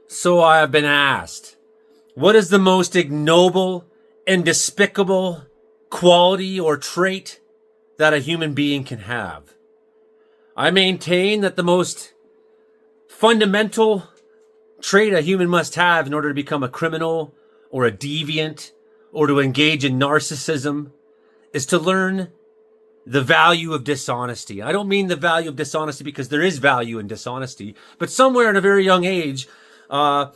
So I have been asked, what is the most ignoble and despicable quality or trait that a human being can have? I maintain that the most fundamental trait a human must have in order to become a criminal or a deviant or to engage in narcissism is to learn the value of dishonesty. I don't mean the value of dishonesty because there is value in dishonesty, but somewhere in a very young age, a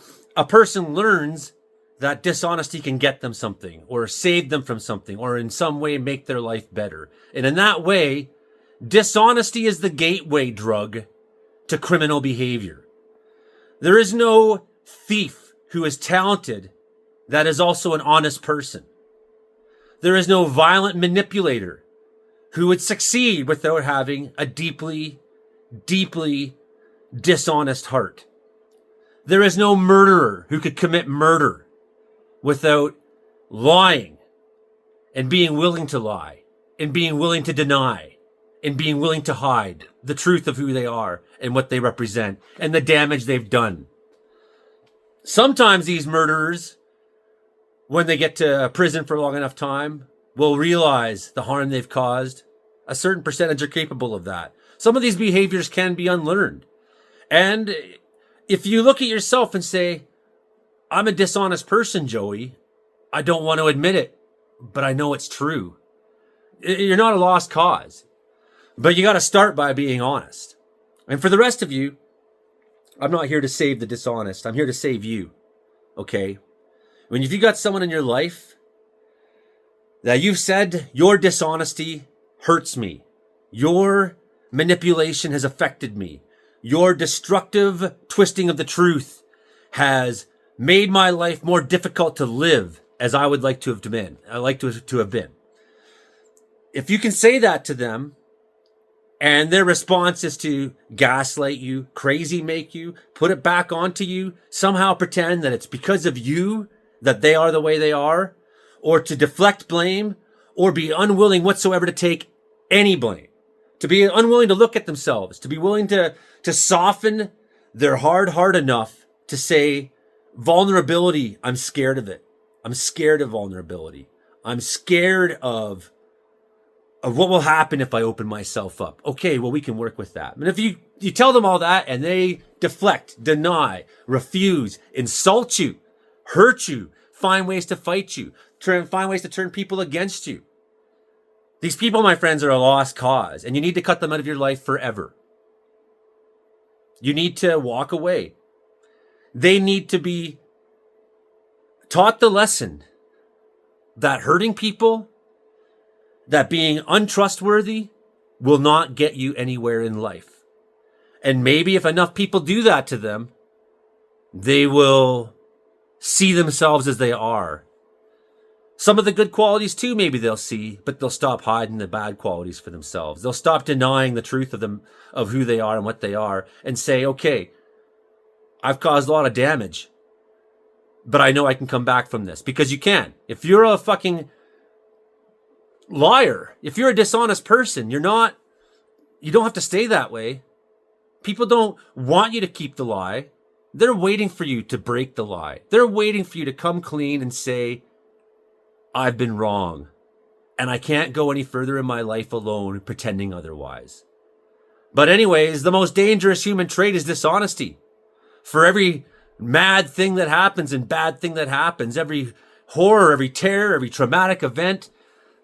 person learns that dishonesty can get them something or save them from something or in some way make their life better. And in that way, dishonesty is the gateway drug to criminal behavior. There is no thief who is talented that is also an honest person. There is no violent manipulator who would succeed without having a deeply, deeply dishonest heart. There is no murderer who could commit murder without lying and being willing to lie and being willing to deny and being willing to hide the truth of who they are and what they represent and the damage they've done. Sometimes these murderers, when they get to prison for a long enough time, will realize the harm they've caused. A certain percentage are capable of that. Some of these behaviors can be unlearned. And if you look at yourself and say, I'm a dishonest person, Joey, I don't want to admit it, but I know it's true. You're not a lost cause. But you got to start by being honest. And for the rest of you, I'm not here to save the dishonest. I'm here to save you. Okay? When if you got someone in your life that you've said your dishonesty hurts me, your manipulation has affected me, your destructive twisting of the truth has made my life more difficult to live as I would like to have been. I like to have been. If you can say that to them, and their response is to gaslight you, crazy make you, put it back onto you, somehow pretend that it's because of you that they are the way they are, or to deflect blame, or be unwilling whatsoever to take any blame, to be unwilling to look at themselves, to be willing to soften their hard heart enough to say, vulnerability, I'm scared of it. I'm scared of vulnerability. I'm scared of what will happen if I open myself up. Okay, well, we can work with that. And if you tell them all that and they deflect, deny, refuse, insult you, hurt you, find ways to fight you, find ways to turn people against you. These people, my friends, are a lost cause, and you need to cut them out of your life forever. You need to walk away. They need to be taught the lesson that hurting people, that being untrustworthy will not get you anywhere in life. And maybe if enough people do that to them, they will see themselves as they are. Some of the good qualities too, maybe they'll see, but they'll stop hiding the bad qualities for themselves. They'll stop denying the truth of them, of who they are and what they are, and say, okay, I've caused a lot of damage, but I know I can come back from this. Because you can. If you're a fucking liar, if you're a dishonest person, you don't have to stay that way. People don't want you to keep the lie. They're waiting for you to break the lie. They're waiting for you to come clean and say, I've been wrong, and I can't go any further in my life alone pretending otherwise. But anyways, the most dangerous human trait is dishonesty. For every mad thing that happens and bad thing that happens, every horror, every terror, every traumatic event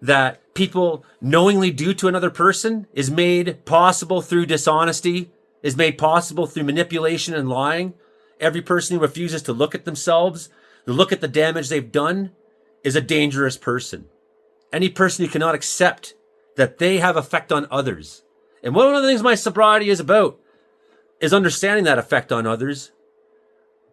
that people knowingly do to another person is made possible through dishonesty, is made possible through manipulation and lying. Every person who refuses to look at themselves, to look at the damage they've done, is a dangerous person. Any person who cannot accept that they have effect on others. And one of the things my sobriety is about is understanding that effect on others.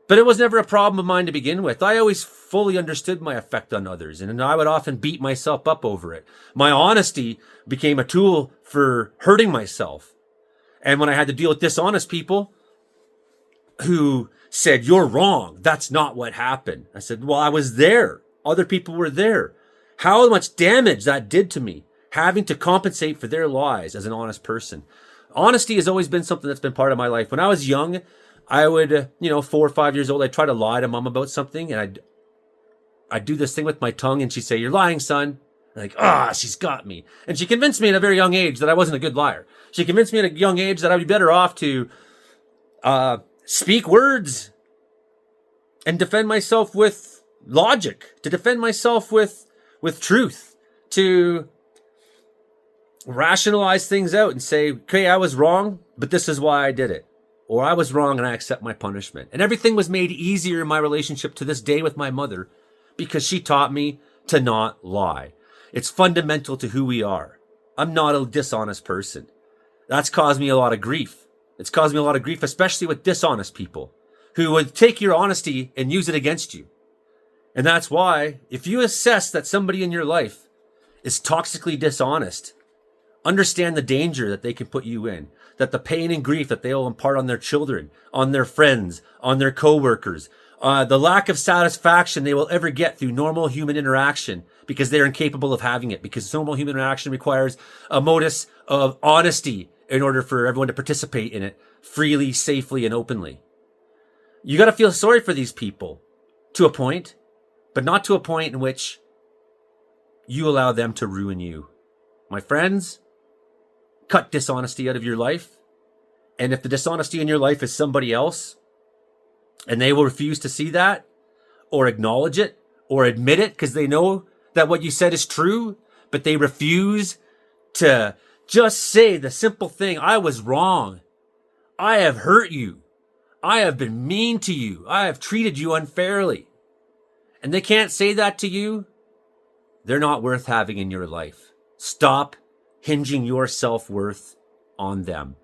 But it was never a problem of mine to begin with. I always fully understood my effect on others, and I would often beat myself up over it. My honesty became a tool for hurting myself. And when I had to deal with dishonest people who said, you're wrong, that's not what happened. I said, well, I was there. Other people were there. How much damage that did to me, having to compensate for their lies as an honest person. Honesty has always been something that's been part of my life. When I was young, I would, 4 or 5 years old, I'd try to lie to mom about something, and I'd do this thing with my tongue, and she'd say, "You're lying, son." Like, she's got me. And she convinced me at a very young age that I wasn't a good liar. She convinced me at a young age that I'd be better off to speak words and defend myself with logic, to defend myself with truth, to rationalize things out and say, okay, I was wrong, but this is why I did it. Or I was wrong and I accept my punishment. And everything was made easier in my relationship to this day with my mother because she taught me to not lie. It's fundamental to who we are. I'm not a dishonest person. That's caused me a lot of grief. It's caused me a lot of grief, especially with dishonest people who would take your honesty and use it against you. And that's why if you assess that somebody in your life is toxically dishonest, understand the danger that they can put you in, that the pain and grief that they will impart on their children, on their friends, on their coworkers, the lack of satisfaction they will ever get through normal human interaction because they're incapable of having it, because normal human interaction requires a modus of honesty in order for everyone to participate in it freely, safely, and openly. You got to feel sorry for these people to a point, but not to a point in which you allow them to ruin you. My friends, cut dishonesty out of your life. And if the dishonesty in your life is somebody else and they will refuse to see that or acknowledge it or admit it because they know that what you said is true, but they refuse to just say the simple thing, I was wrong. I have hurt you. I have been mean to you. I have treated you unfairly. And they can't say that to you. They're not worth having in your life. Stop hinging your self-worth on them.